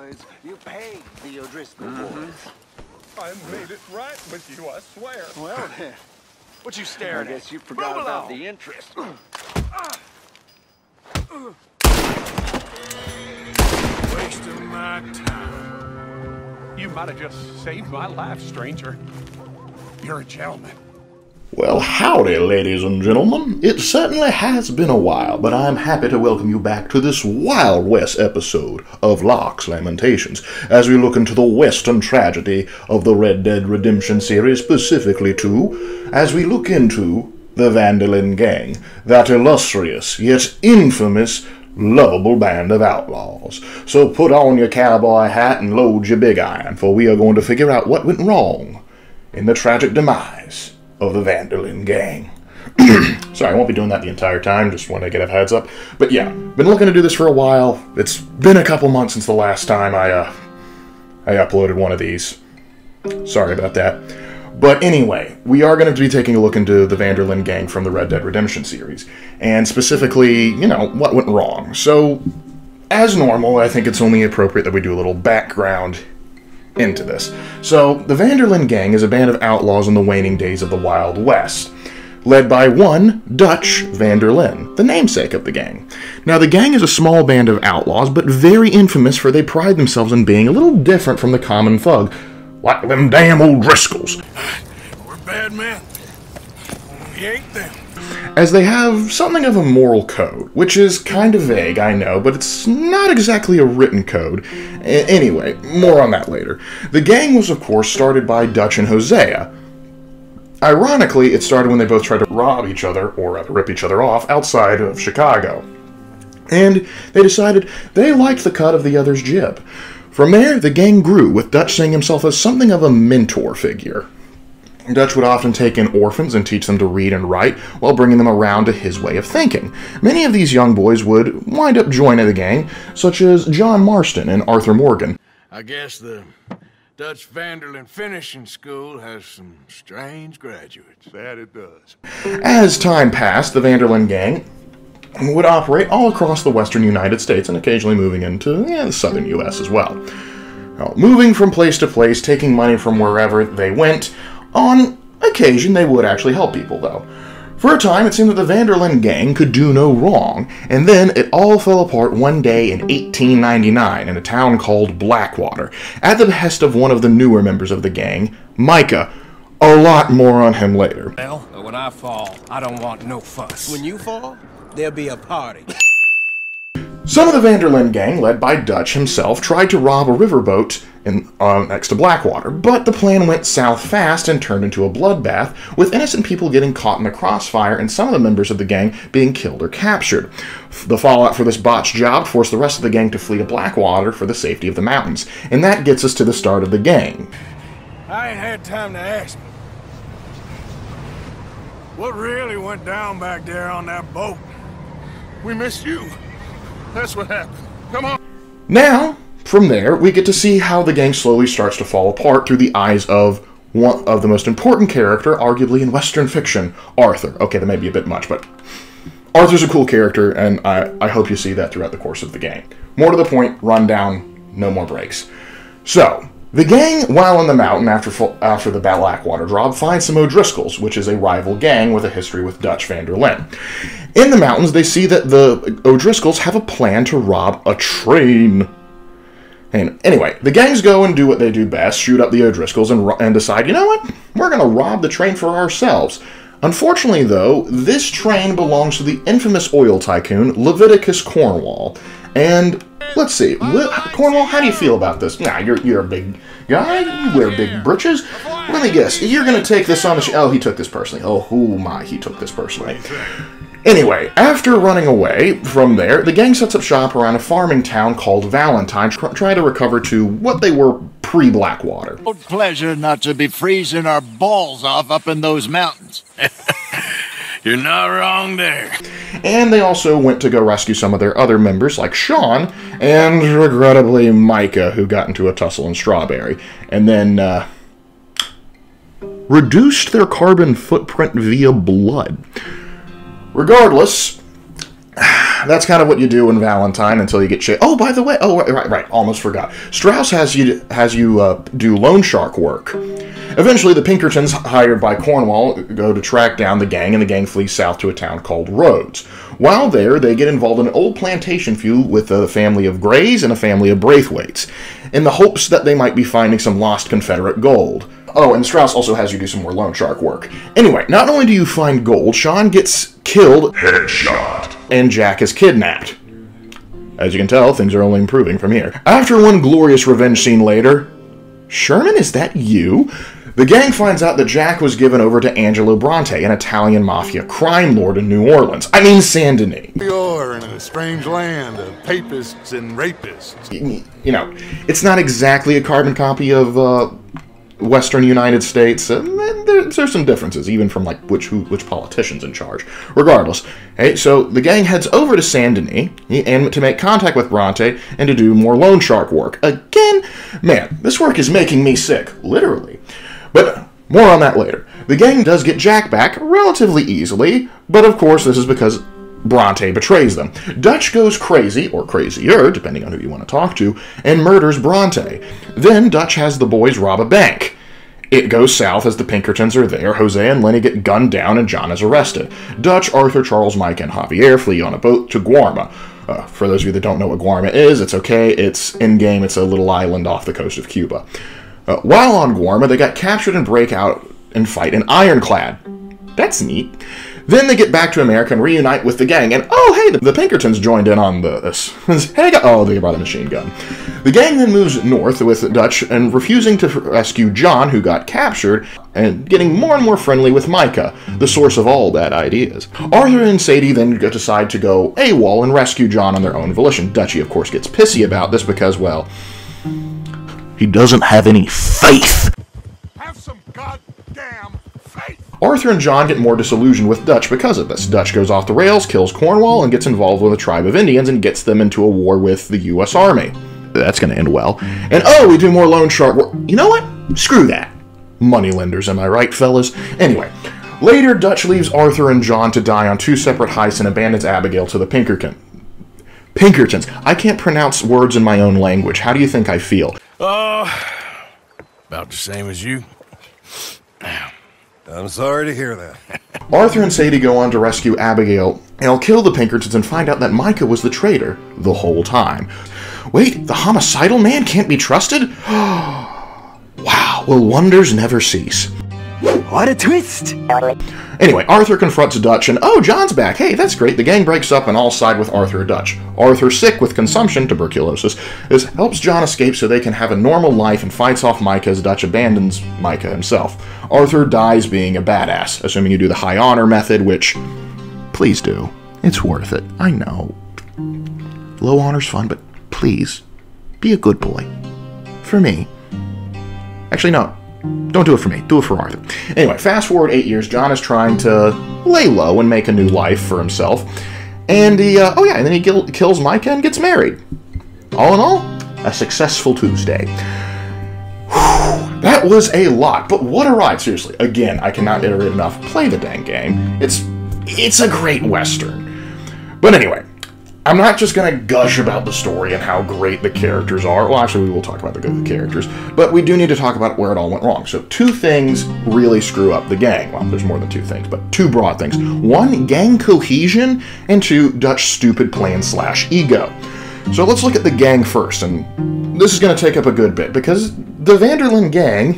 boys. You paid the O'Driscoll boys. I made it right with you, I swear. Well, then. What you staring I guess at? you forgot Move about along. the interest. Wasting my time. You might have just saved my life, stranger. You're a gentleman. Well, howdy, ladies and gentlemen. It certainly has been a while, but I'm happy to welcome you back to this Wild West episode of Larks Lamentations, as we look into the western tragedy of the Red Dead Redemption series, specifically as we look into the Vanderlinde gang, that illustrious, yet infamous, lovable band of outlaws. So put on your cowboy hat and load your big iron, for we are going to figure out what went wrong in the tragic demise of the Vanderlinde gang. Sorry, I won't be doing that the entire time, just want to get a heads up. But yeah, been looking to do this for a while. It's been a couple months since the last time I uploaded one of these. Sorry about that. But anyway, we are going to be taking a look into the Vanderlinde gang from the Red Dead Redemption series. And specifically, what went wrong. So, as normal, I think it's only appropriate that we do a little background into this. So, the Vanderlinde gang is a band of outlaws in the waning days of the Wild West, led by one Dutch Vanderlinde, the namesake of the gang. Now, the gang is a small band of outlaws, but very infamous, for they pride themselves in being a little different from the common thug, like them damn old Driscolls. We're bad men. We ain't them. As they have something of a moral code, which is kind of vague, I know, but it's not exactly a written code. Anyway, more on that later. The gang was, of course, started by Dutch and Hosea. Ironically, it started when they both tried to rob each other, or rather rip each other off, outside of Chicago. And they decided they liked the cut of the other's jib. From there, the gang grew, with Dutch seeing himself as something of a mentor figure. Dutch would often take in orphans and teach them to read and write, while bringing them around to his way of thinking. Many of these young boys would wind up joining the gang, such as John Marston and Arthur Morgan. I guess the Dutch Vanderlinde Finishing School has some strange graduates. That it does. As time passed, the Vanderlinde gang would operate all across the western United States and occasionally moving into the southern U.S. as well. Now, moving from place to place, taking money from wherever they went. On occasion, they would actually help people, though. For a time, it seemed that the Vanderlinde gang could do no wrong, and then it all fell apart one day in 1899 in a town called Blackwater, at the behest of one of the newer members of the gang, Micah. A lot more on him later. Well, when I fall, I don't want no fuss. When you fall, there'll be a party. Some of the Vanderlinde gang, led by Dutch himself, tried to rob a riverboat next to Blackwater, but the plan went south fast and turned into a bloodbath, with innocent people getting caught in the crossfire and some of the members of the gang being killed or captured. The fallout for this botched job forced the rest of the gang to flee to Blackwater for the safety of the mountains, and that gets us to the start of the gang. I ain't had time to ask. What really went down back there on that boat? We missed you. That's what happened. Come on. Now, from there, we get to see how the gang slowly starts to fall apart through the eyes of one of the most important character, arguably in Western fiction, Arthur. Okay, that may be a bit much, but Arthur's a cool character, and I hope you see that throughout the course of the game. More to the point, run down, no more breaks. So, the gang, while in the mountain after the Blackwater job, finds some O'Driscolls, which is a rival gang with a history with Dutch Vanderlinde. In the mountains, they see that the O'Driscolls have a plan to rob a train. And anyway, the gangs go and do what they do best, shoot up the O'Driscolls and decide, you know what, we're going to rob the train for ourselves. Unfortunately, though, this train belongs to the infamous oil tycoon, Leviticus Cornwall. And let's see, Cornwall, how do you feel about this? Nah, you're a big guy, you wear big breeches. Let me guess, you're going to take this on the oh, he took this personally. Oh my, he took this personally. Anyway, after running away from there, the gang sets up shop around a farming town called Valentine, trying to recover to what they were pre-Blackwater. Pleasure not to be freezing our balls off up in those mountains. You're not wrong there. And they also went to go rescue some of their other members, like Sean, and regrettably Micah, who got into a tussle in Strawberry, and then reduced their carbon footprint via blood. Regardless, that's kind of what you do in Valentine until you get shit. Oh, by the way, right, almost forgot. Strauss has you do loan shark work. Eventually, the Pinkertons, hired by Cornwall, go to track down the gang, and the gang flees south to a town called Rhodes. While there, they get involved in an old plantation feud with a family of Greys and a family of Braithwaites, in the hopes that they might be finding some lost Confederate gold. Oh, and Strauss also has you do some more loan shark work. Anyway, not only do you find gold, Sean gets killed, headshot, and Jack is kidnapped. As you can tell, things are only improving from here. After one glorious revenge scene later, Sherman, is that you? The gang finds out that Jack was given over to Angelo Bronte, an Italian mafia crime lord in New Orleans. I mean, Saint Denis. You're in a strange land of papists and rapists. You know, it's not exactly a carbon copy of Western United States. There's some differences, even from like which politician's in charge. Regardless, hey, so the gang heads over to Saint Denis and to make contact with Bronte and to do more loan shark work. Again, man, this work is making me sick, literally. But more on that later. The gang does get Jack back relatively easily, but of course this is because Bronte betrays them. Dutch goes crazy, or crazier, depending on who you want to talk to, and murders Bronte. Then Dutch has the boys rob a bank. It goes south as the Pinkertons are there, Jose and Lenny get gunned down, and John is arrested. Dutch, Arthur, Charles, Mike, and Javier flee on a boat to Guarma. For those of you that don't know what Guarma is, it's okay, it's in-game, it's a little island off the coast of Cuba. While on Guarma, they got captured and break out and fight an ironclad. That's neat. Then they get back to America and reunite with the gang, and oh hey, the Pinkertons joined in on this. Hey, they brought a machine gun. The gang then moves north with Dutch and refusing to rescue John, who got captured, and getting more and more friendly with Micah, the source of all bad ideas. Arthur and Sadie then decide to go AWOL and rescue John on their own volition. Dutchy, of course, gets pissy about this because, well, he doesn't have any faith. Have some goddamn faith! Arthur and John get more disillusioned with Dutch because of this. Dutch goes off the rails, kills Cornwall, and gets involved with a tribe of Indians and gets them into a war with the U.S. Army. That's going to end well. And oh, we do more loan shark work. You know what? Screw that. Moneylenders, am I right, fellas? Anyway, later Dutch leaves Arthur and John to die on two separate heists and abandons Abigail to the Pinkertons. I can't pronounce words in my own language. How do you think I feel? About the same as you. I'm sorry to hear that. Arthur and Sadie go on to rescue Abigail and kill the Pinkertons and find out that Micah was the traitor the whole time. Wait, the homicidal man can't be trusted? Wow, will wonders never cease. What a twist! Anyway, Arthur confronts Dutch and, oh, John's back. Hey, that's great. The gang breaks up and all side with Arthur and Dutch. Arthur, sick with consumption, tuberculosis, helps John escape so they can have a normal life and fights off Micah as Dutch abandons Micah himself. Arthur dies being a badass, assuming you do the high honor method, which, please do. It's worth it. I know. Low honor's fun, but please, be a good boy. For me. Actually, no. Don't do it for me. Do it for Arthur. Anyway, fast forward 8 years, John is trying to lay low and make a new life for himself. And he, and then he kills Micah and gets married. All in all, a successful Tuesday. Whew, that was a lot, but what a ride, seriously. Again, I cannot iterate enough. Play the dang game. It's a great Western. But anyway, I'm not just going to gush about the story and how great the characters are. Well, actually, we will talk about the good characters. But we do need to talk about where it all went wrong. So two things really screw up the gang. Well, there's more than two things, but two broad things. One, gang cohesion, and two, Dutch stupid plan/ego. So let's look at the gang first, and this is going to take up a good bit, because the Vanderlinde gang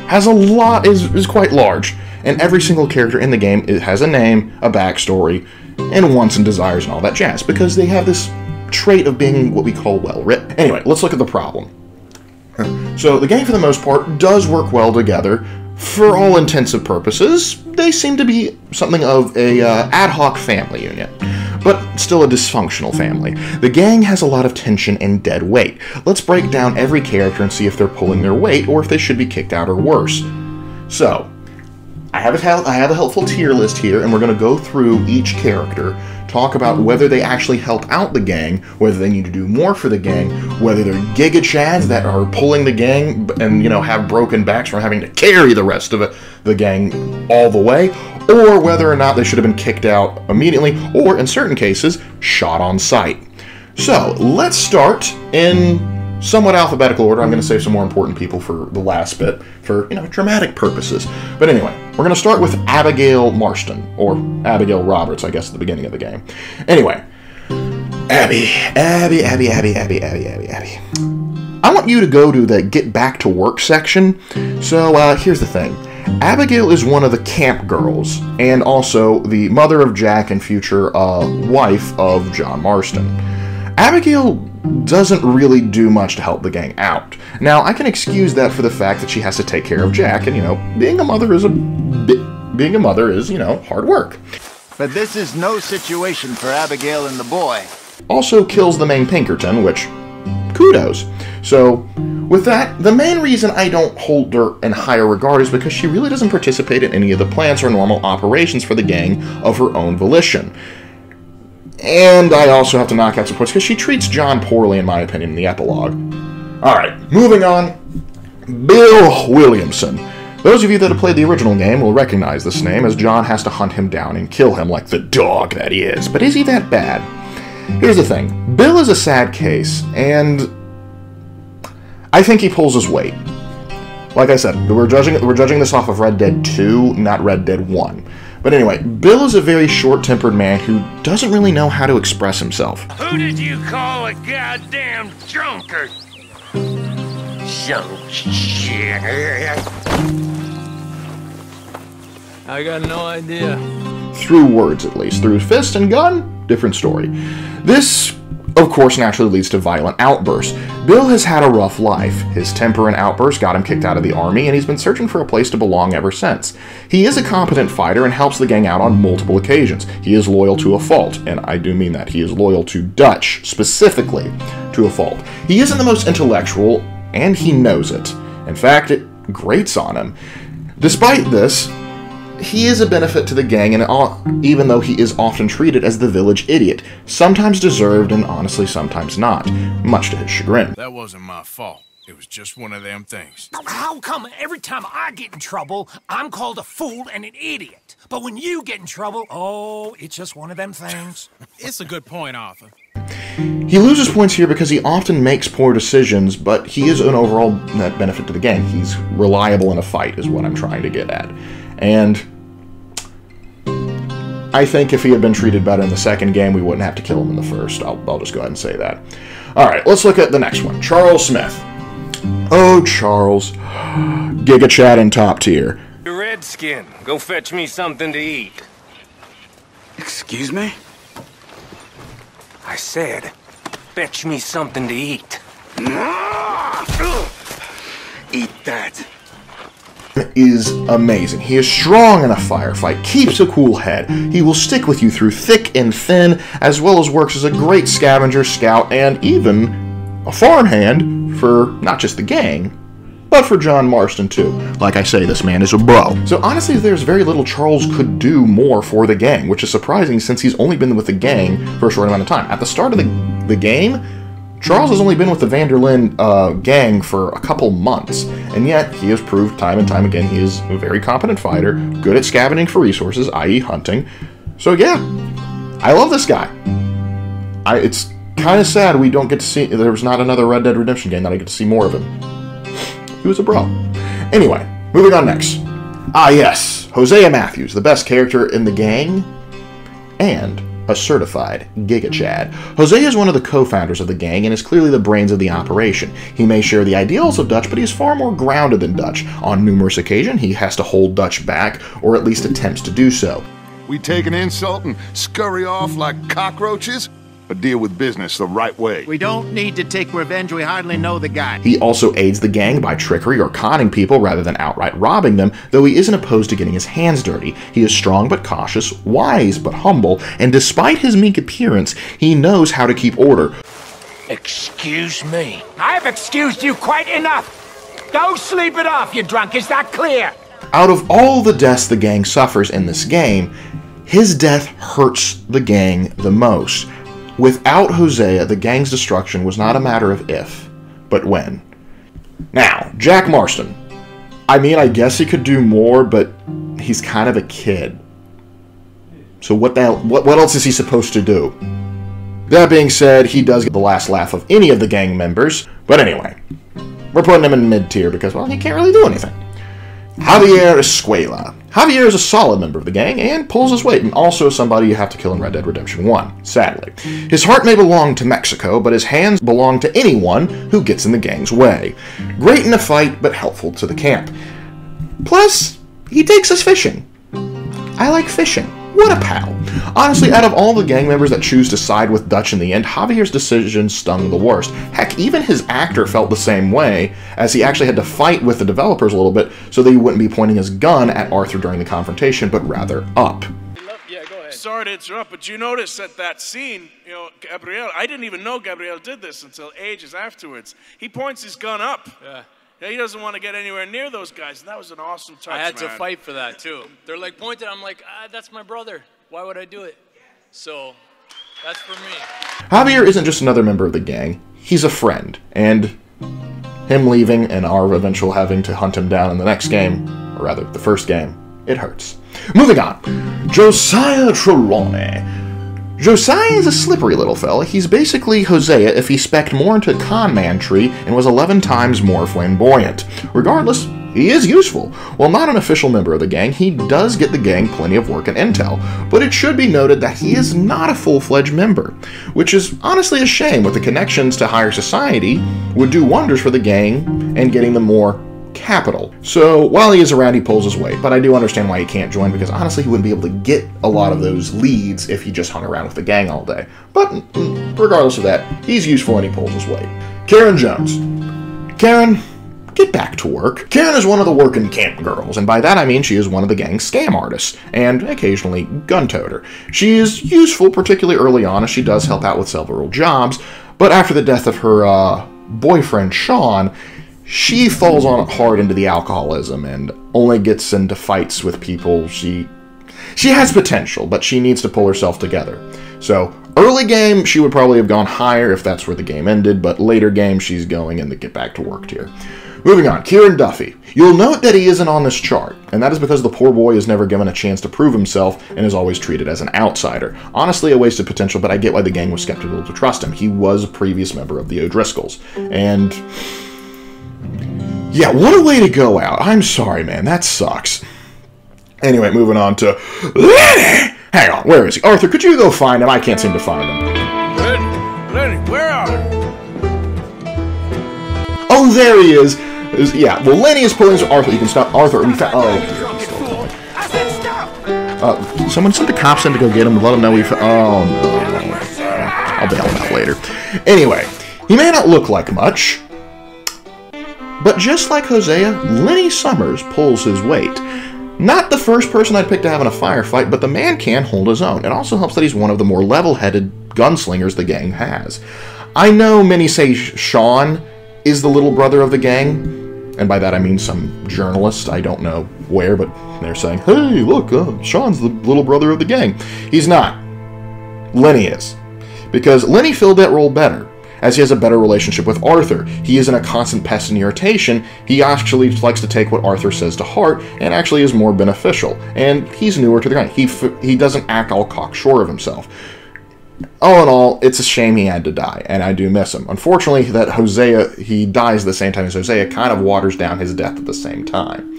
has a lot, is quite large, and every single character in the game has a name, a backstory, and wants and desires and all that jazz, because they have this trait of being what we call well-written. Anyway, let's look at the problem. So the gang, for the most part, does work well together. For all intents and purposes, they seem to be something of a ad hoc family unit, but still a dysfunctional family. The gang has a lot of tension and dead weight. Let's break down every character and see if they're pulling their weight, or if they should be kicked out or worse. So, I have a helpful tier list here, and we're going to go through each character, talk about whether they actually help out the gang, whether they need to do more for the gang, whether they're Giga Chads that are pulling the gang and, have broken backs from having to carry the rest of the gang all the way, or whether or not they should have been kicked out immediately, or in certain cases, shot on sight. So, let's start in somewhat alphabetical order. I'm going to save some more important people for the last bit for, dramatic purposes. But anyway, we're going to start with Abigail Marston, or Abigail Roberts, I guess, at the beginning of the game. Anyway, Abby. I want you to go to the Get Back to Work section. So, here's the thing. Abigail is one of the camp girls, and also the mother of Jack and future wife of John Marston. Abigail doesn't really do much to help the gang out. Now, I can excuse that for the fact that she has to take care of Jack, and, being a mother is hard work. But this is no situation for Abigail and the boy. Also kills the main Pinkerton, which, kudos. So, with that, the main reason I don't hold her in higher regard is because she really doesn't participate in any of the plans or normal operations for the gang of her own volition. And I also have to knock out some points because she treats John poorly, in my opinion, in the epilogue. Alright, moving on. Bill Williamson. Those of you that have played the original game will recognize this name, as John has to hunt him down and kill him like the dog that he is. But is he that bad? Here's the thing. Bill is a sad case, and I think he pulls his weight. Like I said, we're judging this off of Red Dead 2, not Red Dead 1. But anyway, Bill is a very short-tempered man who doesn't really know how to express himself. Who did you call a goddamn drunkard? Some shit. I got no idea. Through words, at least. Through fist and gun, different story. This, of course, naturally leads to violent outbursts. Bill has had a rough life. His temper and outbursts got him kicked out of the army, and he's been searching for a place to belong ever since. He is a competent fighter and helps the gang out on multiple occasions. He is loyal to a fault, and I do mean that. He is loyal to Dutch, specifically, to a fault. He isn't the most intellectual, and he knows it. In fact, it grates on him. Despite this, he is a benefit to the gang, and even though he is often treated as the village idiot, sometimes deserved and honestly sometimes not, much to his chagrin. That wasn't my fault. It was just one of them things. How come every time I get in trouble, I'm called a fool and an idiot? But when you get in trouble, oh, it's just one of them things. It's a good point, Arthur. He loses points here because he often makes poor decisions, but he is an overall net benefit to the gang. He's reliable in a fight, is what I'm trying to get at. And I think if he had been treated better in the second game, we wouldn't have to kill him in the first. I'll just go ahead and say that. Alright, let's look at the next one. Charles Smith. Oh, Charles. Giga Chad in top tier. Redskin, go fetch me something to eat. Excuse me? I said, fetch me something to eat. Eat that. Is amazing. He is strong in a firefight, keeps a cool head. He will stick with you through thick and thin, as well as works as a great scavenger, scout, and even a farmhand for not just the gang, but for John Marston too. Like I say, this man is a bro. So honestly, there's very little Charles could do more for the gang, which is surprising since he's only been with the gang for a short amount of time. At the start of the game, Charles has only been with the Vanderlinde gang for a couple months, and yet he has proved time and time again he is a very competent fighter, good at scavenging for resources, i.e. hunting. So yeah, I love this guy. It's kind of sad we don't get to see, there's not another Red Dead Redemption game that I get to see more of him. He was a bro. Anyway, moving on next. Ah yes, Hosea Matthews, the best character in the gang, and a certified Giga Chad. Hosea is one of the co-founders of the gang and is clearly the brains of the operation. He may share the ideals of Dutch, but he is far more grounded than Dutch. On numerous occasions, he has to hold Dutch back, or at least attempts to do so. We take an insult and scurry off like cockroaches, or deal with business the right way. We don't need to take revenge. We hardly know the guy. He also aids the gang by trickery or conning people rather than outright robbing them, though he isn't opposed to getting his hands dirty. He is strong but cautious, wise but humble, and despite his meek appearance, he knows how to keep order. Excuse me. I've excused you quite enough. Go sleep it off, you drunk. Is that clear? Out of all the deaths the gang suffers in this game, his death hurts the gang the most. Without Hosea, the gang's destruction was not a matter of if, but when. Now, Jack Marston. I mean, I guess he could do more, but he's kind of a kid. So what else is he supposed to do? That being said, he does get the last laugh of any of the gang members. But anyway, we're putting him in mid-tier because, well, he can't really do anything. Javier Escuela. Javier is a solid member of the gang and pulls his weight, and also somebody you have to kill in Red Dead Redemption 1, sadly. His heart may belong to Mexico, but his hands belong to anyone who gets in the gang's way. Great in a fight, but helpful to the camp. Plus, he takes us fishing. I like fishing. What a pal. Honestly, out of all the gang members that choose to side with Dutch in the end, Javier's decision stung the worst. Heck, even his actor felt the same way, as he actually had to fight with the developers a little bit so that he wouldn't be pointing his gun at Arthur during the confrontation, but rather up. Yeah, go ahead. Sorry to interrupt, but you notice that scene, you know, Gabriel, I didn't even know Gabriel did this until ages afterwards. He points his gun up. Yeah. Yeah, he doesn't want to get anywhere near those guys, and that was an awesome touch, I had to man. fight for that, too. They're like pointed, I'm like, that's my brother. Why would I do it? So, that's for me. Javier isn't just another member of the gang, he's a friend, and him leaving and our eventual having to hunt him down in the next game, or rather, the first game, it hurts. Moving on, Josiah Trelawney. Josiah is a slippery little fella. He's basically Hosea if he specced more into con man tree and was 11 times more flamboyant. Regardless, he is useful. While not an official member of the gang, he does get the gang plenty of work and intel, but it should be noted that he is not a full-fledged member, which is honestly a shame. With the connections to higher society, would do wonders for the gang and getting them more capital. So while he is around, he pulls his weight, but I do understand why he can't join, because honestly he wouldn't be able to get a lot of those leads if he just hung around with the gang all day. But regardless of that, he's useful and he pulls his weight. Karen Jones. Karen, get back to work. Karen is one of the working camp girls, and by that I mean she is one of the gang's scam artists, and occasionally gun toter. She is useful, particularly early on, as she does help out with several jobs, but after the death of her boyfriend Sean, she falls on hard into the alcoholism and only gets into fights with people. She has potential, but she needs to pull herself together. So, early game, she would probably have gone higher if that's where the game ended, but later game, she's going in the get back to work tier. Moving on, Kieran Duffy. You'll note that he isn't on this chart, and that is because the poor boy is never given a chance to prove himself and is always treated as an outsider. Honestly, a wasted potential, but I get why the gang was skeptical to trust him. He was a previous member of the O'Driscolls, and yeah, what a way to go out. I'm sorry, man. That sucks. Anyway, moving on to Lenny! Hang on, where is he? Arthur, could you go find him? I can't seem to find him. Lenny, where are you? Oh, there he is. Yeah, well, Lenny is pulling... Arthur, you can stop. Arthur, we found... Oh. Someone sent the cops in to go get him and let him know we found... Oh, no. I'll bail him out later. Anyway, he may not look like much, but just like Hosea, Lenny Summers pulls his weight. Not the first person I'd pick to have in a firefight, but the man can hold his own. It also helps that he's one of the more level-headed gunslingers the gang has. I know many say Sean is the little brother of the gang, and by that I mean some journalist, I don't know where, but they're saying, hey, look, Sean's the little brother of the gang. He's not. Lenny is. Because Lenny filled that role better, as he has a better relationship with Arthur. He isn't a constant pest and irritation. He actually likes to take what Arthur says to heart and actually is more beneficial. And he's newer to the gang. He doesn't act all cocksure of himself. All in all, it's a shame he had to die, and I do miss him. Unfortunately, that Hosea, he dies at the same time as Hosea, kind of waters down his death at the same time.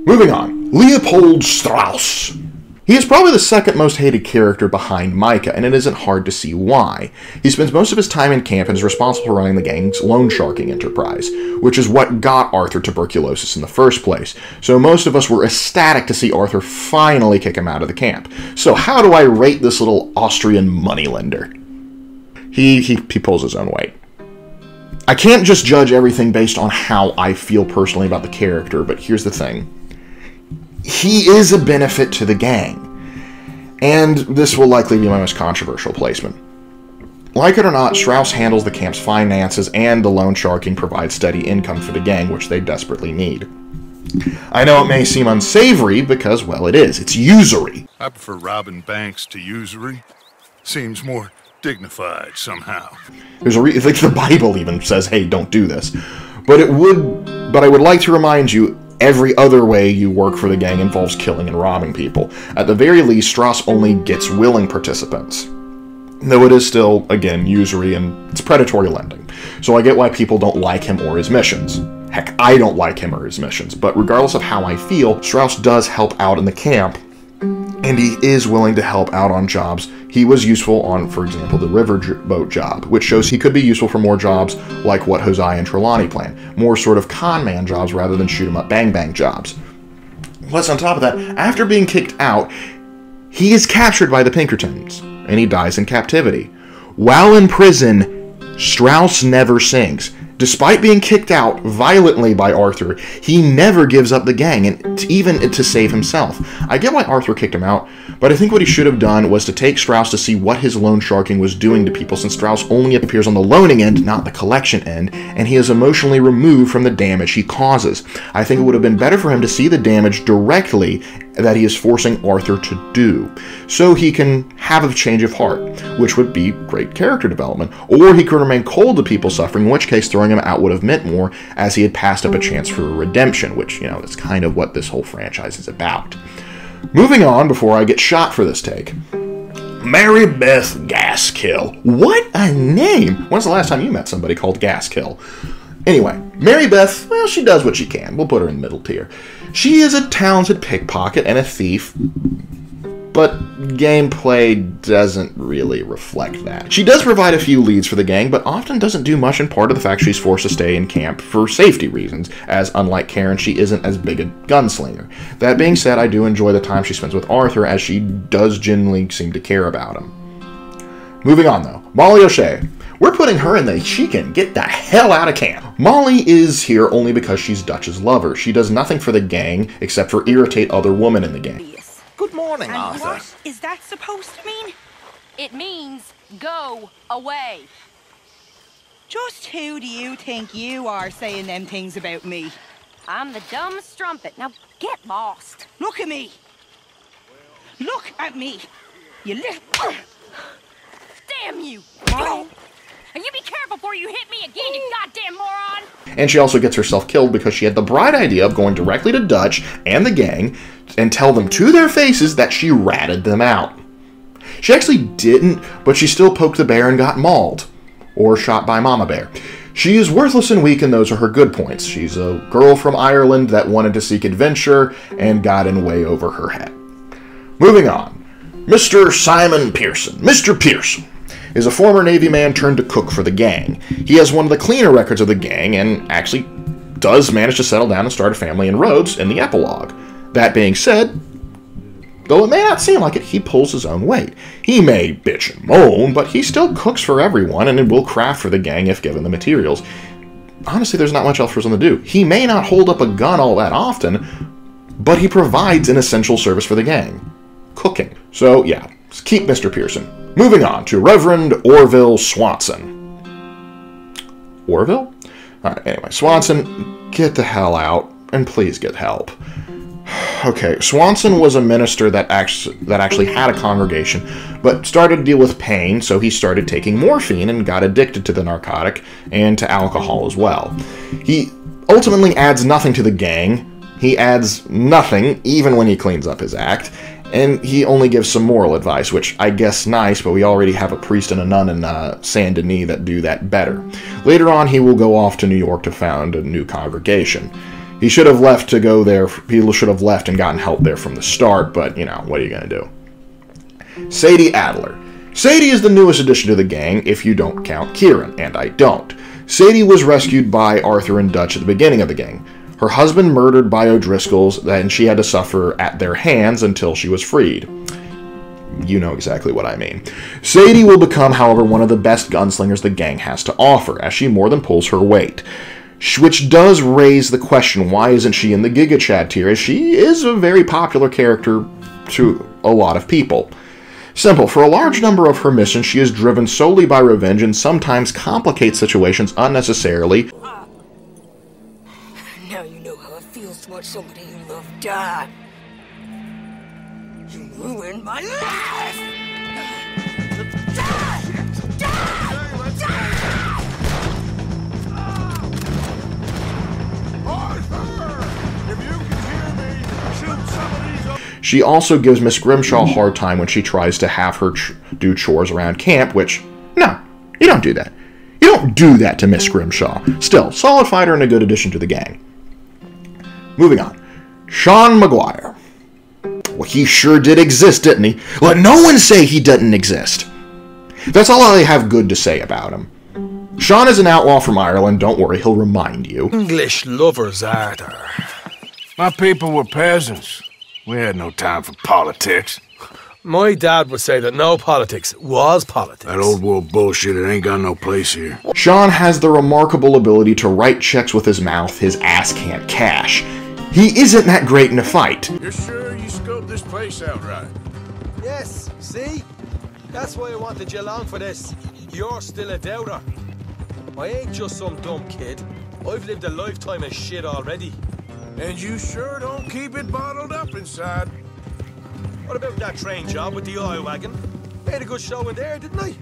Moving on, Leopold Strauss. He is probably the second most hated character behind Micah, and it isn't hard to see why. He spends most of his time in camp and is responsible for running the gang's loan sharking enterprise, which is what got Arthur tuberculosis in the first place. So most of us were ecstatic to see Arthur finally kick him out of the camp. So how do I rate this little Austrian moneylender? He pulls his own weight. I can't just judge everything based on how I feel personally about the character, but here's the thing. He is a benefit to the gang, and this will likely be my most controversial placement. Like it or not, Strauss handles the camp's finances, and the loan sharking provides steady income for the gang, which they desperately need. I know it may seem unsavory because, well, it is. It's usury. I prefer robbing banks to usury. Seems more dignified somehow. There's like the Bible even says, hey, don't do this. But I would like to remind you, every other way you work for the gang involves killing and robbing people. At the very least, Strauss only gets willing participants. Though it is still, again, usury and it's predatory lending. So I get why people don't like him or his missions. Heck, I don't like him or his missions, but regardless of how I feel, Strauss does help out in the camp, and he is willing to help out on jobs. He was useful on, for example, the riverboat job, which shows he could be useful for more jobs like what Hosea and Trelawney plan. More sort of con man jobs rather than shoot 'em up bang bang jobs. Plus, on top of that, after being kicked out, he is captured by the Pinkertons, and he dies in captivity. While in prison, Strauss never sings. Despite being kicked out violently by Arthur, he never gives up the gang, and even to save himself. I get why Arthur kicked him out, but I think what he should have done was to take Strauss to see what his loan sharking was doing to people, since Strauss only appears on the loaning end, not the collection end, and he is emotionally removed from the damage he causes. I think it would have been better for him to see the damage directly that he is forcing Arthur to do, so he can have a change of heart, which would be great character development. Or he could remain cold to people suffering, in which case throwing him out would have meant more, as he had passed up a chance for a redemption, which, you know, that's kind of what this whole franchise is about. Moving on before I get shot for this take. Mary Beth Gaskill. What a name! When's the last time you met somebody called Gaskill? Anyway, Mary Beth, well, she does what she can. We'll put her in middle tier. She is a talented pickpocket and a thief, but gameplay doesn't really reflect that. She does provide a few leads for the gang, but often doesn't do much, in part of the fact she's forced to stay in camp for safety reasons, as unlike Karen, she isn't as big a gunslinger. That being said, I do enjoy the time she spends with Arthur, as she does genuinely seem to care about him. Moving on though, Molly O'Shea. We're putting her in the she can get the hell out of camp. Molly is here only because she's Dutch's lover. She does nothing for the gang except for irritate other women in the gang. Good morning, and Arthur. What is that supposed to mean? It means go away. Just who do you think you are saying them things about me? I'm the dumb strumpet. Now get lost. Look at me. Look at me. You little... Damn you. And you be careful before you hit me again, you goddamn moron! And she also gets herself killed because she had the bright idea of going directly to Dutch and the gang and tell them to their faces that she ratted them out. She actually didn't, but she still poked the bear and got mauled. Or shot by Mama Bear. She is worthless and weak, and those are her good points. She's a girl from Ireland that wanted to seek adventure and got in way over her head. Moving on. Mr. Simon Pearson. Mr. Pearson is a former Navy man turned to cook for the gang. He has one of the cleaner records of the gang and actually does manage to settle down and start a family in Rhodes in the epilogue. That being said, though it may not seem like it, he pulls his own weight. He may bitch and moan, but he still cooks for everyone and will craft for the gang if given the materials. Honestly, there's not much else for him to do. He may not hold up a gun all that often, but he provides an essential service for the gang. Cooking. So yeah, keep Mr. Pearson. Moving on to Reverend Orville Swanson. Orville? Alright, anyway, Swanson, get the hell out, and please get help. Okay, Swanson was a minister that actually had a congregation, but started to deal with pain, so he started taking morphine and got addicted to the narcotic, and to alcohol as well. He ultimately adds nothing to the gang. He adds nothing, even when he cleans up his act. And he only gives some moral advice, which I guess nice, but we already have a priest and a nun in Saint Denis that do that better. Later on, he will go off to New York to found a new congregation. He should have left to go there. He should have left and gotten help there from the start, but, you know, what are you going to do? Sadie Adler. Sadie is the newest addition to the gang, if you don't count Kieran, and I don't. Sadie was rescued by Arthur and Dutch at the beginning of the gang. Her husband murdered by O'Driscolls, and she had to suffer at their hands until she was freed. You know exactly what I mean. Sadie will become, however, one of the best gunslingers the gang has to offer, as she more than pulls her weight. Which does raise the question, why isn't she in the Giga Chad tier, as she is a very popular character to a lot of people. Simple, for a large number of her missions, she is driven solely by revenge and sometimes complicates situations unnecessarily. Now you know how it feels to watch somebody you love die. You ruined my life! Die! Die! Die! Arthur! If you She also gives Miss Grimshaw a hard time when she tries to have her do chores around camp, which, no, you don't do that. You don't do that to Miss Grimshaw. Still, solid fighter and a good addition to the gang. Moving on. Sean Maguire. Well, he sure did exist, didn't he? Let no one say he doesn't exist. That's all I have good to say about him. Sean is an outlaw from Ireland. Don't worry, he'll remind you. English lovers, Arthur. My people were peasants. We had no time for politics. My dad would say that no politics was politics. That old world bullshit, it ain't got no place here. Sean has the remarkable ability to write checks with his mouth his ass can't cash. He isn't that great in a fight. You're sure you scoped this place out right? Yes, see? That's why I wanted you along for this. You're still a doubter. I ain't just some dumb kid. I've lived a lifetime of shit already. And you sure don't keep it bottled up inside. What about that train job with the oil wagon? Made a good show in there, didn't I?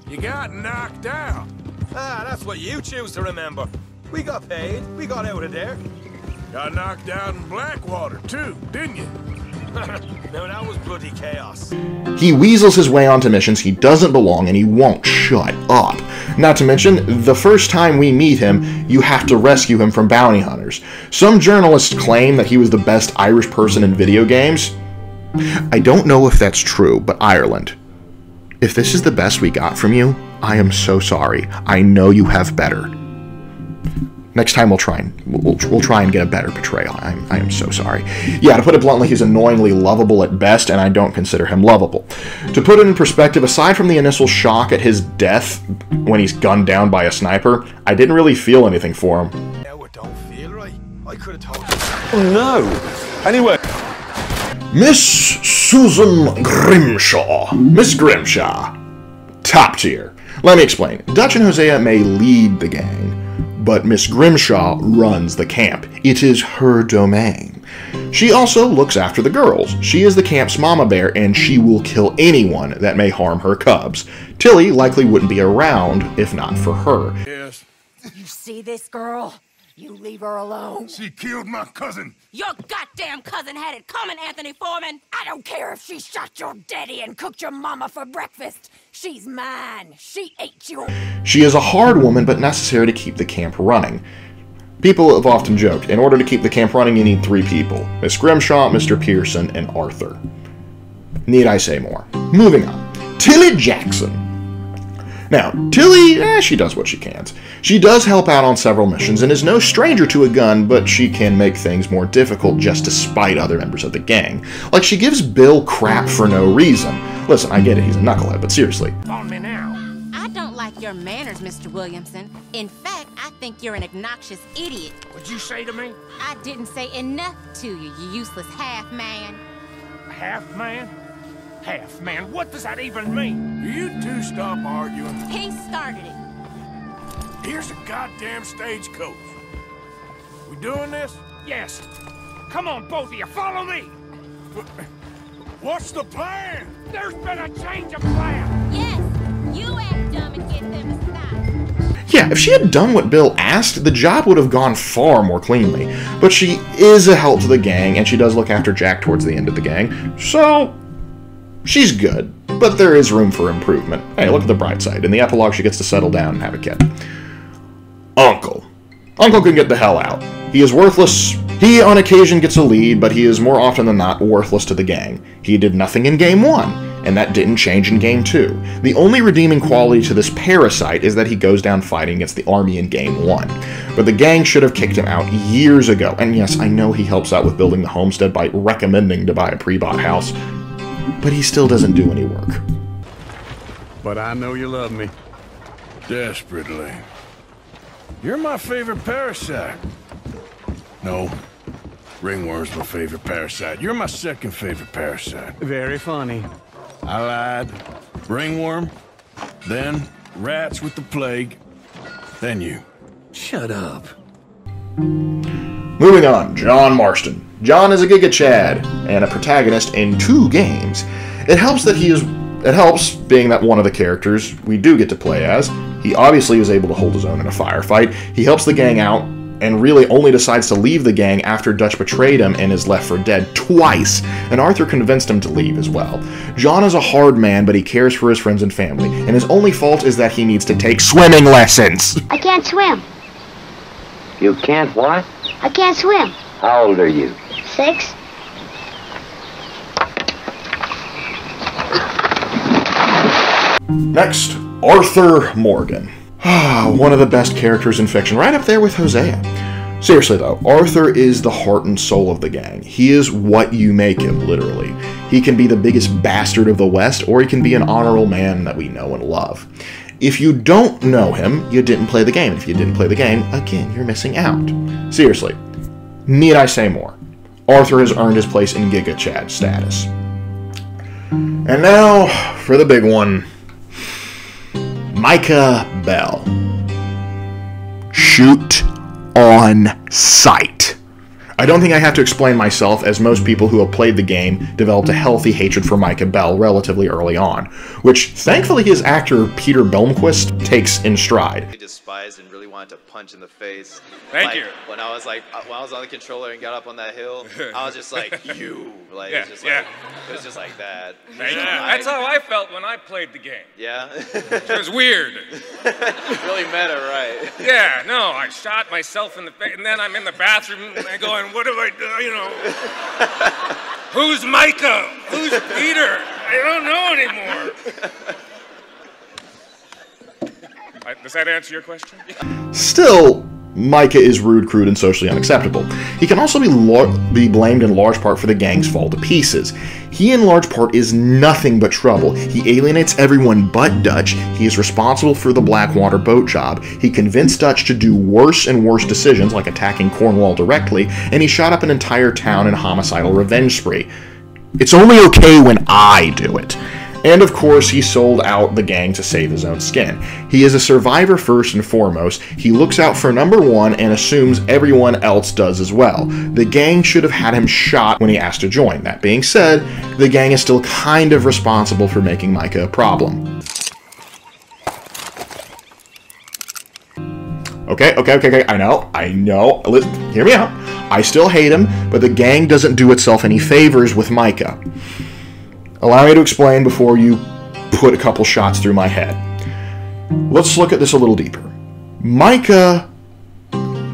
You got knocked out. Ah, that's what you choose to remember. We got paid. We got out of there. Got knocked out in Blackwater, too, didn't you? No, that was bloody chaos. He weasels his way onto missions he doesn't belong, and he won't shut up. Not to mention, the first time we meet him, you have to rescue him from bounty hunters. Some journalists claim that he was the best Irish person in video games. I don't know if that's true, but Ireland, if this is the best we got from you, I am so sorry. I know you have better. Next time we'll try and get a better portrayal. I am so sorry. Yeah, to put it bluntly, he's annoyingly lovable at best, and I don't consider him lovable. To put it in perspective, aside from the initial shock at his death when he's gunned down by a sniper, I didn't really feel anything for him. Now it don't feel right. I could have told you. Oh no. Anyway. Miss Susan Grimshaw. Miss Grimshaw. Top tier. Let me explain. Dutch and Hosea may lead the gang, but Miss Grimshaw runs the camp. It is her domain. She also looks after the girls. She is the camp's mama bear, and she will kill anyone that may harm her cubs. Tilly likely wouldn't be around if not for her. Yes. You see this girl? You leave her alone. She killed my cousin. Your goddamn cousin had it coming, Anthony Foreman. I don't care if she shot your daddy and cooked your mama for breakfast. She's mine. She ate you. She is a hard woman, but necessary to keep the camp running. People have often joked, in order to keep the camp running, you need 3 people. Miss Grimshaw, Mr. Pearson, and Arthur. Need I say more? Moving on. Tilly Jackson. Now, Tilly, she does what she can. She does help out on several missions and is no stranger to a gun, but she can make things more difficult just to spite other members of the gang. Like, she gives Bill crap for no reason. Listen, I get it, he's a knucklehead, but seriously. On me now. I don't like your manners, Mr. Williamson. In fact, I think you're an obnoxious idiot. What'd you say to me? I didn't say enough to you, you useless half-man. Half-man? Half-man? What does that even mean? You two stop arguing. He started it. Here's a goddamn stagecoach. We doing this? Yes. Come on, both of you, follow me. What's the plan? There's been a change of plan. Yes, you act dumb and get them to stop. Yeah, if she had done what Bill asked, the job would have gone far more cleanly. But she is a help to the gang, and she does look after Jack towards the end of the gang, so she's good. But there is room for improvement. Hey, look at the bright side. In the epilogue, she gets to settle down and have a kid. Uncle. Uncle can get the hell out. He is worthless. He, on occasion, gets a lead, but he is more often than not worthless to the gang. He did nothing in Game 1, and that didn't change in Game 2. The only redeeming quality to this parasite is that he goes down fighting against the army in Game 1. But the gang should have kicked him out years ago. And yes, I know he helps out with building the homestead by recommending to buy a pre-bought house, but he still doesn't do any work. But I know you love me. Desperately. You're my favorite parasite. No. Ringworm's my favorite parasite. You're my second favorite parasite. Very funny. I lied. Ringworm. Then rats with the plague. Then you. Shut up. Moving on, John Marston. John is a Giga Chad and a protagonist in 2 games. It helps being that one of the characters we do get to play as. He obviously is able to hold his own in a firefight. He helps the gang out and really only decides to leave the gang after Dutch betrayed him and is left for dead twice, and Arthur convinced him to leave as well. John is a hard man, but he cares for his friends and family, and his only fault is that he needs to take swimming lessons. I can't swim. You can't what? I can't swim. How old are you? 6. Next, Arthur Morgan. One of the best characters in fiction, right up there with Hosea. Seriously though, Arthur is the heart and soul of the gang. He is what you make him, literally. He can be the biggest bastard of the West, or he can be an honorable man that we know and love. If you don't know him, you didn't play the game. If you didn't play the game, again, you're missing out. Seriously, need I say more? Arthur has earned his place in Giga Chad status. And now, for the big one. Micah Bell. Shoot on sight. I don't think I have to explain myself, as most people who have played the game developed a healthy hatred for Micah Bell relatively early on, which thankfully his actor Peter Belmquist takes in stride. I despised and really wanted to punch in the face. Thank you. When I was on the controller and got up on that hill, I was just like, you. Like, Yeah, it was just yeah. like, it was just like that. Thank you. That's how I felt when I played the game. Yeah. It was weird. Really meta, right? Yeah, no, I shot myself in the face, and then I'm in the bathroom and I going, what have I done, you know? Who's Micah? Who's Peter? I don't know anymore. Does that answer your question? Still, Micah is rude, crude, and socially unacceptable. He can also be blamed in large part for the gang's fall to pieces. He in large part is nothing but trouble. He alienates everyone but Dutch. He is responsible for the Blackwater boat job. He convinced Dutch to do worse and worse decisions, like attacking Cornwall directly, and he shot up an entire town in a homicidal revenge spree. It's only okay when I do it. And of course, he sold out the gang to save his own skin. He is a survivor first and foremost. He looks out for number one and assumes everyone else does as well. The gang should have had him shot when he asked to join. That being said, the gang is still kind of responsible for making Micah a problem. Okay, I know. Listen, hear me out. I still hate him, but the gang doesn't do itself any favors with Micah. Allow me to explain before you put a couple shots through my head. Let's look at this a little deeper. Micah,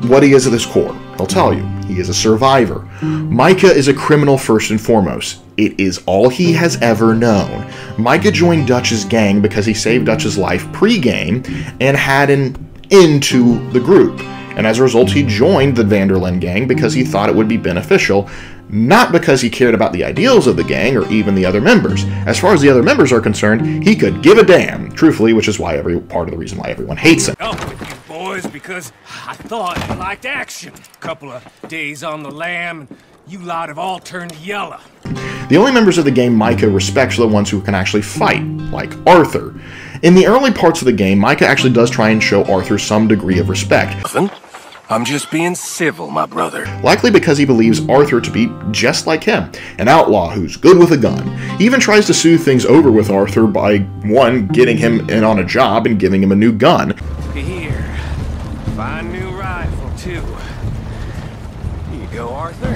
what he is at his core, I'll tell you. He is a survivor. Micah is a criminal first and foremost. It is all he has ever known. Micah joined Dutch's gang because he saved Dutch's life pre-game and had an into the group. And as a result, he joined the Vanderlinde gang because he thought it would be beneficial, not because he cared about the ideals of the gang or even the other members. As far as the other members are concerned, he could give a damn, truthfully, which is why part of the reason why everyone hates him. Up with you boys because I thought you liked action. Couple of days on the lam, and you lot have all turned yellow. The only members of the game Micah respects are the ones who can actually fight, like Arthur. In the early parts of the game, Micah actually does try and show Arthur some degree of respect. Nothing. I'm just being civil, my brother. Likely because he believes Arthur to be just like him, an outlaw who's good with a gun. He even tries to smooth things over with Arthur by, one, getting him in on a job and giving him a new gun. Here, fine new rifle, too. Here you go, Arthur.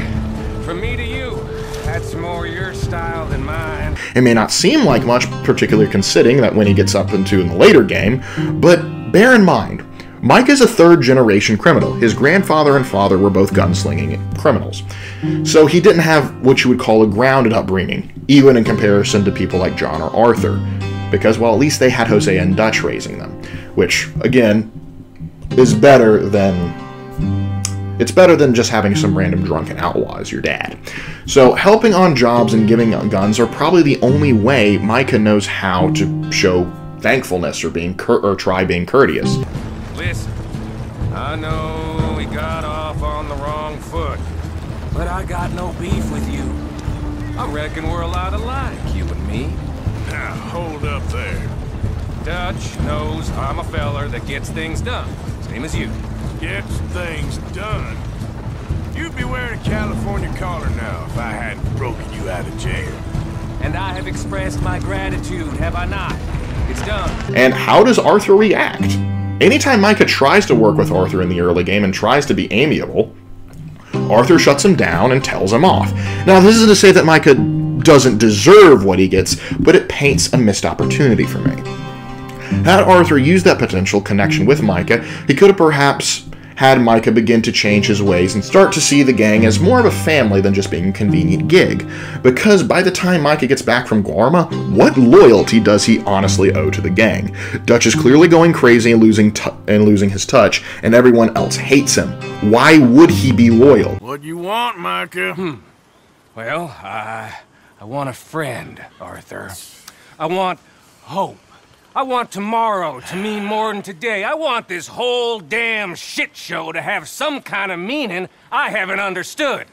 From me to you. That's more your style than mine. It may not seem like much, particularly considering that when he gets up into in the later game, but bear in mind, Micah is a third-generation criminal. His grandfather and father were both gunslinging criminals. So he didn't have what you would call a grounded upbringing, even in comparison to people like John or Arthur. Because, well, at least they had Hosea and Dutch raising them. Which, again, is better than... It's better than just having some random drunken outlaw as your dad. So helping on jobs and giving guns are probably the only way Micah knows how to show thankfulness or try being courteous. Listen, I know we got off on the wrong foot, but I got no beef with you. I reckon we're a lot alike, you and me. Now, hold up there. Dutch knows I'm a feller that gets things done, same as you. Gets things done. You'd be wearing a California collar now if I hadn't broken you out of jail. And I have expressed my gratitude, have I not? It's done. And how does Arthur react? Anytime Micah tries to work with Arthur in the early game and tries to be amiable, Arthur shuts him down and tells him off. Now, this isn't to say that Micah doesn't deserve what he gets, but it paints a missed opportunity for me. Had Arthur used that potential connection with Micah, he could have perhaps had Micah begin to change his ways and start to see the gang as more of a family than just being a convenient gig. Because by the time Micah gets back from Guarma, what loyalty does he honestly owe to the gang? Dutch is clearly going crazy and losing his touch, and everyone else hates him. Why would he be loyal? What you want, Micah? Well, I want a friend, Arthur. I want hope. I want tomorrow to mean more than today. I want this whole damn shit show to have some kind of meaning I haven't understood.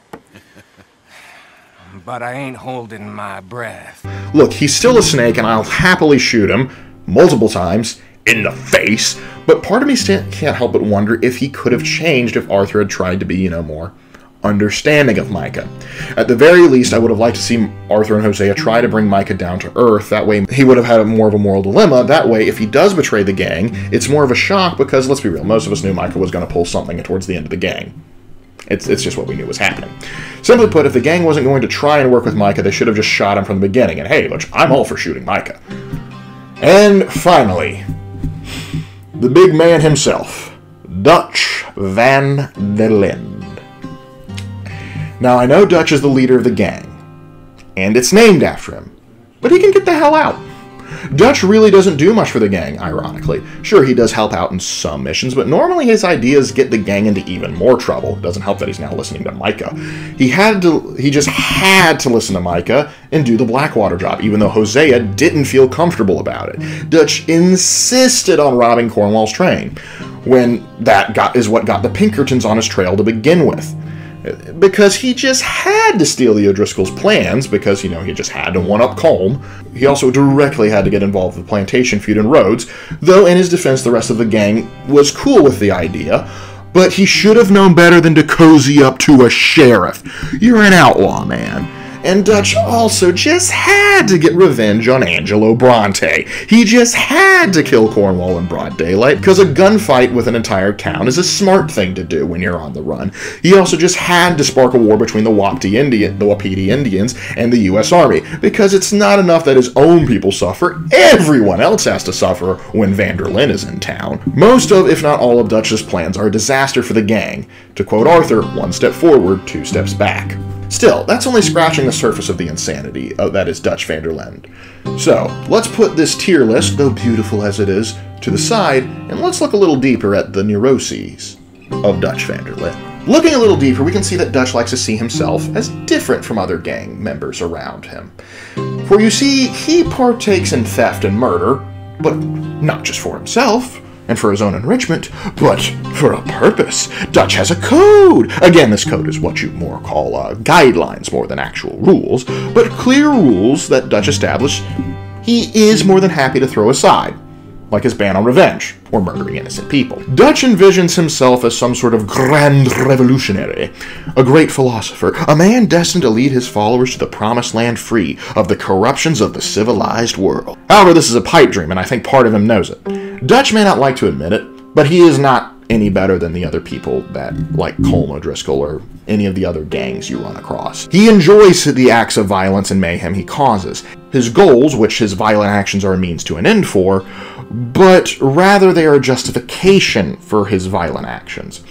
But I ain't holding my breath. Look, he's still a snake, and I'll happily shoot him multiple times in the face, but part of me can't help but wonder if he could have changed if Arthur had tried to be, more understanding of Micah. At the very least, I would have liked to see Arthur and Hosea try to bring Micah down to earth. That way, he would have had more of a moral dilemma. That way, if he does betray the gang, it's more of a shock because, let's be real, most of us knew Micah was going to pull something towards the end of the gang. It's just what we knew was happening. Simply put, if the gang wasn't going to try and work with Micah, they should have just shot him from the beginning. And hey, look, I'm all for shooting Micah. And finally, the big man himself, Dutch Vanderlinde. Now, I know Dutch is the leader of the gang, and it's named after him, but he can get the hell out. Dutch really doesn't do much for the gang, ironically. Sure, he does help out in some missions, but normally his ideas get the gang into even more trouble. It doesn't help that he's now listening to Micah. He just had to listen to Micah and do the Blackwater job, even though Hosea didn't feel comfortable about it. Dutch insisted on robbing Cornwall's train, when that is what got the Pinkertons on his trail to begin with. Because he just had to steal the O'Driscoll's plans, because, he just had to one-up Colm. He also directly had to get involved with the plantation feud in Rhodes, though in his defense the rest of the gang was cool with the idea, but he should have known better than to cozy up to a sheriff. You're an outlaw, man. And Dutch also just had to get revenge on Angelo Bronte. He just had to kill Cornwall in broad daylight, because a gunfight with an entire town is a smart thing to do when you're on the run. He also just had to spark a war between the Wapiti Indians and the U.S. Army, because it's not enough that his own people suffer, everyone else has to suffer when Vanderlinde is in town. Most of, if not all of Dutch's plans are a disaster for the gang. To quote Arthur, 1 step forward, 2 steps back. Still, that's only scratching the surface of the insanity that is Dutch Vanderlinde. So, let's put this tier list, though beautiful as it is, to the side, and let's look a little deeper at the neuroses of Dutch Vanderlinde. Looking a little deeper, we can see that Dutch likes to see himself as different from other gang members around him. For you see, he partakes in theft and murder, but not just for himself and for his own enrichment, but for a purpose. Dutch has a code. Again, this code is what you more call guidelines more than actual rules, but clear rules that Dutch established he is more than happy to throw aside, like his ban on revenge, or murdering innocent people. Dutch envisions himself as some sort of grand revolutionary, a great philosopher, a man destined to lead his followers to the promised land free of the corruptions of the civilized world. However, this is a pipe dream, and I think part of him knows it. Dutch may not like to admit it, but he is not any better than the other people that, like Colm O'Driscoll or any of the other gangs you run across. He enjoys the acts of violence and mayhem he causes. His goals, which his violent actions are a means to an end for, but rather they are a justification for his violent actions.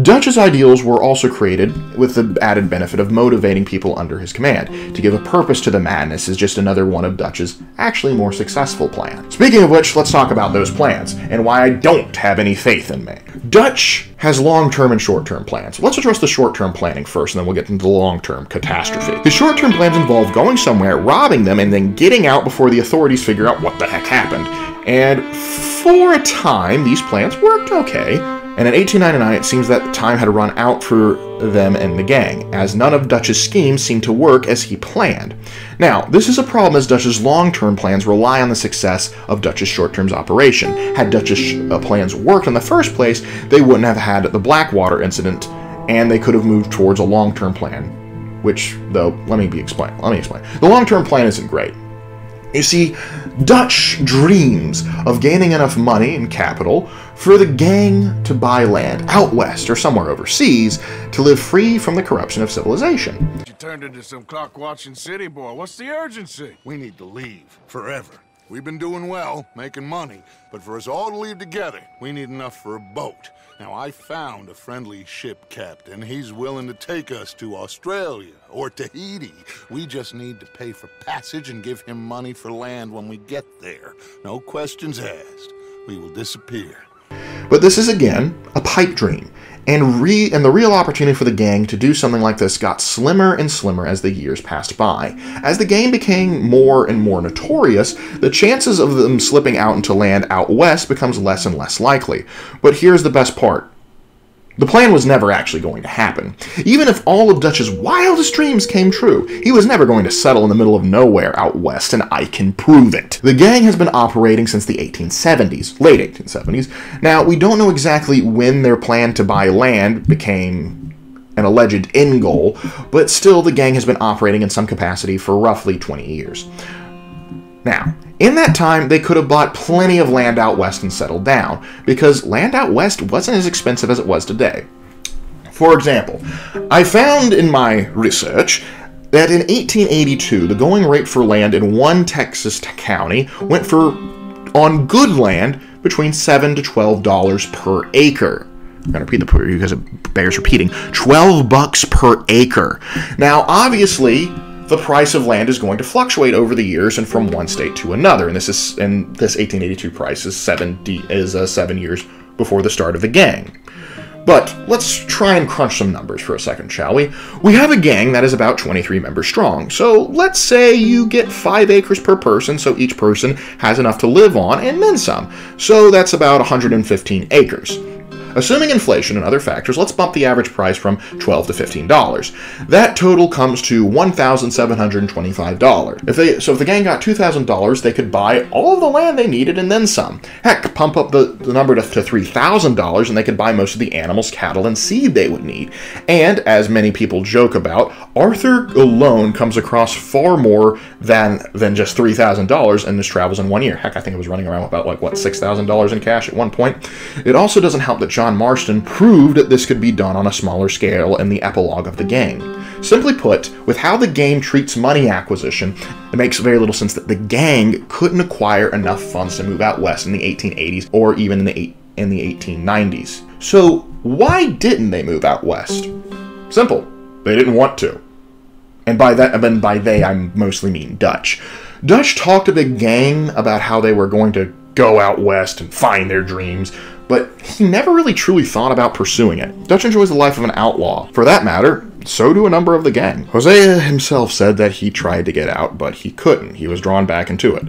Dutch's ideals were also created with the added benefit of motivating people under his command. To give a purpose to the madness is just another one of Dutch's actually more successful plans. Speaking of which, let's talk about those plans, and why I don't have any faith in me. Dutch has long-term and short-term plans. Let's address the short-term planning first, and then we'll get into the long-term catastrophe. His short-term plans involve going somewhere, robbing them, and then getting out before the authorities figure out what the heck happened. And for a time, these plans worked okay. And in 1899, it seems that time had run out for them and the gang, as none of Dutch's schemes seemed to work as he planned. Now, this is a problem as Dutch's long-term plans rely on the success of Dutch's short-term operation. Had Dutch's plans worked in the first place, they wouldn't have had the Blackwater incident, and they could have moved towards a long-term plan, which, though, let me explain. The long-term plan isn't great. You see, Dutch dreams of gaining enough money and capital for the gang to buy land out west or somewhere overseas to live free from the corruption of civilization. You turned into some clock-watching city boy. What's the urgency? We need to leave, forever. We've been doing well, making money, but for us all to leave together, we need enough for a boat. Now, I found a friendly ship captain. He's willing to take us to Australia or Tahiti. We just need to pay for passage and give him money for land when we get there. No questions asked. We will disappear. But this is, again, a pipe dream. And the real opportunity for the gang to do something like this got slimmer and slimmer as the years passed by. As the gang became more and more notorious, the chances of them slipping out into land out west becomes less and less likely. But here's the best part. The plan was never actually going to happen. Even if all of Dutch's wildest dreams came true, he was never going to settle in the middle of nowhere out west, and I can prove it. The gang has been operating since the 1870s, late 1870s. Now, we don't know exactly when their plan to buy land became an alleged end goal, but still the gang has been operating in some capacity for roughly 20 years. Now, in that time, they could have bought plenty of land out west and settled down, because land out west wasn't as expensive as it was today. For example, I found in my research that in 1882, the going rate for land in one Texas county went for, on good land, between $7 to $12 per acre. I'm going to repeat the per because it bears repeating. $12 per acre. Now, obviously, the price of land is going to fluctuate over the years and from one state to another. And this 1882 price is 7 years before the start of the gang. But let's try and crunch some numbers for a second, shall we? We have a gang that is about 23 members strong. So let's say you get 5 acres per person, so each person has enough to live on and then some. So that's about 115 acres. Assuming inflation and other factors, let's bump the average price from $12 to $15. That total comes to $1,725. So if the gang got $2,000, they could buy all of the land they needed and then some. Heck, pump up the number to $3,000 and they could buy most of the animals, cattle, and seed they would need. And, as many people joke about, Arthur alone comes across far more than just $3,000 in his travels in 1 year. Heck, I think it was running around with about, $6,000 in cash at one point. It also doesn't help that John Marston proved that this could be done on a smaller scale in the epilogue of the gang. Simply put, with how the game treats money acquisition, it makes very little sense that the gang couldn't acquire enough funds to move out west in the 1880s or even in the 1890s. So why didn't they move out west? Simple. They didn't want to. And by they, I mostly mean Dutch. Dutch talked to the gang about how they were going to go out west and find their dreams, but he never really truly thought about pursuing it. Dutch enjoys the life of an outlaw. For that matter, so do a number of the gang. Hosea himself said that he tried to get out, but he couldn't. He was drawn back into it.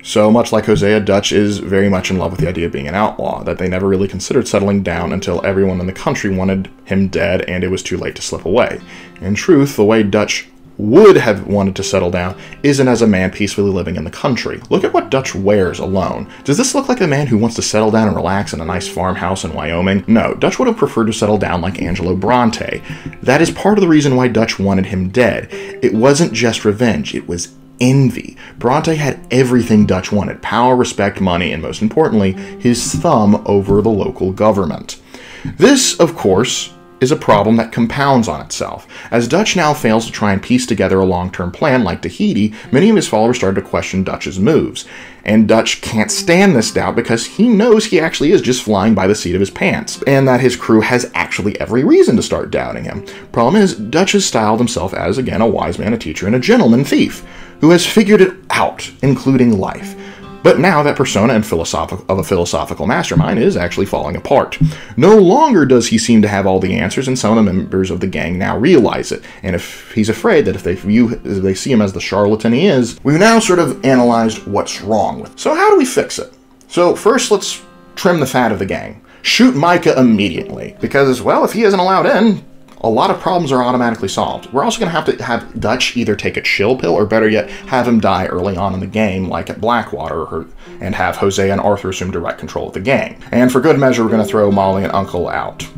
So much like Hosea, Dutch is very much in love with the idea of being an outlaw, that they never really considered settling down until everyone in the country wanted him dead and it was too late to slip away. In truth, the way Dutch would have wanted to settle down isn't as a man peacefully living in the country. Look at what Dutch wears alone. Does this look like a man who wants to settle down and relax in a nice farmhouse in Wyoming? No, Dutch would have preferred to settle down like Angelo Bronte. That is part of the reason why Dutch wanted him dead. It wasn't just revenge, it was envy. Bronte had everything Dutch wanted: power, respect, money, and most importantly, his thumb over the local government. This, of course, is a problem that compounds on itself. As Dutch now fails to try and piece together a long-term plan like Tahiti, many of his followers started to question Dutch's moves. And Dutch can't stand this doubt because he knows he actually is just flying by the seat of his pants, and that his crew has actually every reason to start doubting him. Problem is, Dutch has styled himself as, again, a wise man, a teacher, and a gentleman thief, who has figured it out, including life. But now that persona and of a philosophical mastermind is actually falling apart. No longer does he seem to have all the answers, and some of the members of the gang now realize it. And if he's afraid that if they see him as the charlatan he is, we've now sort of analyzed what's wrong with it. So how do we fix it? So first, let's trim the fat of the gang. Shoot Micah immediately, because, well, if he isn't allowed in, a lot of problems are automatically solved. We're also going to have Dutch either take a chill pill, or better yet, have him die early on in the game, like at Blackwater, and have Hosea and Arthur assume direct control of the gang. And for good measure, we're going to throw Molly and Uncle out.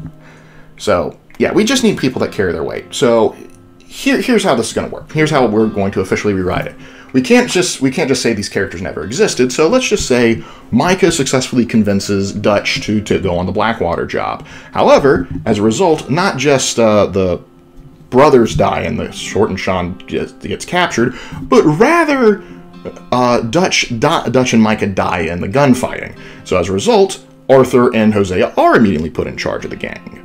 So, yeah, we just need people that carry their weight. So, here's how this is going to work. Here's how we're going to officially rewrite it. we can't just say these characters never existed, so let's just say Micah successfully convinces Dutch to go on the Blackwater job. However, as a result, not just the brothers die and the Short and Sean gets captured, but rather Dutch and Micah die in the gunfighting. So as a result, Arthur and Hosea are immediately put in charge of the gang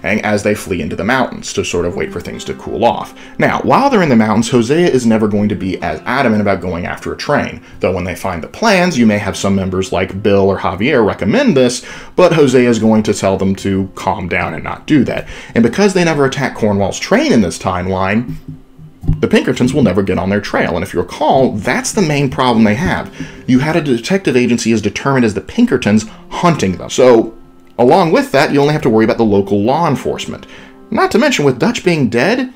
as they flee into the mountains to sort of wait for things to cool off. Now, while they're in the mountains, Hosea is never going to be as adamant about going after a train, though when they find the plans, you may have some members like Bill or Javier recommend this, but Hosea is going to tell them to calm down and not do that. And because they never attack Cornwall's train in this timeline, the Pinkertons will never get on their trail, and if you recall, that's the main problem they have. You had a detective agency as determined as the Pinkertons hunting them. So, along with that, you only have to worry about the local law enforcement. Not to mention, with Dutch being dead,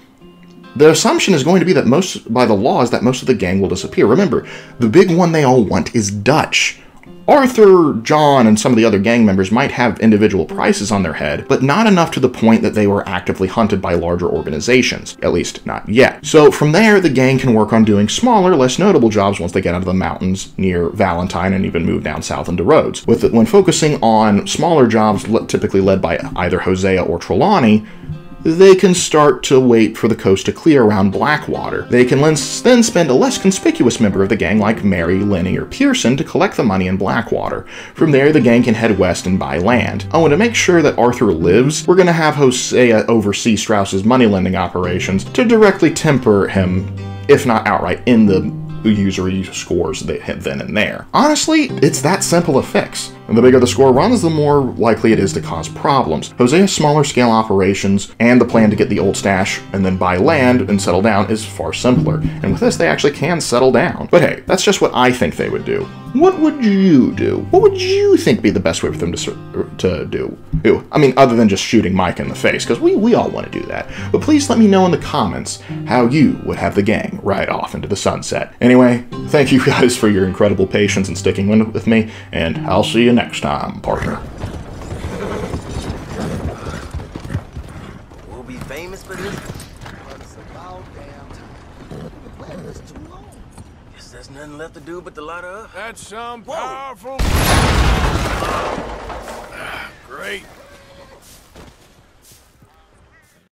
the assumption is going to be that by the law is that most of the gang will disappear. Remember, the big one they all want is Dutch. Arthur, John, and some of the other gang members might have individual prices on their head, but not enough to the point that they were actively hunted by larger organizations. At least, not yet. So from there, the gang can work on doing smaller, less notable jobs once they get out of the mountains near Valentine and even move down south into Rhodes. When focusing on smaller jobs, typically led by either Hosea or Trelawney, they can start to wait for the coast to clear around Blackwater. They can then spend a less conspicuous member of the gang like Mary, Lenny, or Pearson to collect the money in Blackwater. From there, the gang can head west and buy land. Oh, and to make sure that Arthur lives, we're going to have Hosea oversee Strauss's money-lending operations to directly temper him, if not outright, in the usury scores then and there. Honestly, it's that simple a fix. And the bigger the score runs, the more likely it is to cause problems. Hosea's smaller scale operations and the plan to get the old stash and then buy land and settle down is far simpler. And with this, they actually can settle down. But hey, that's just what I think they would do. What would you do? What would you think be the best way for them to do? I mean, other than just shooting Mike in the face, because we all want to do that. But please let me know in the comments how you would have the gang ride off into the sunset. Anyway, thank you guys for your incredible patience and sticking with me, and I'll see you next time, partner. We'll be famous for this. It's about damn time. The plan is too long. Guess there's nothing left to do but to light her up. That's some Whoa. powerful...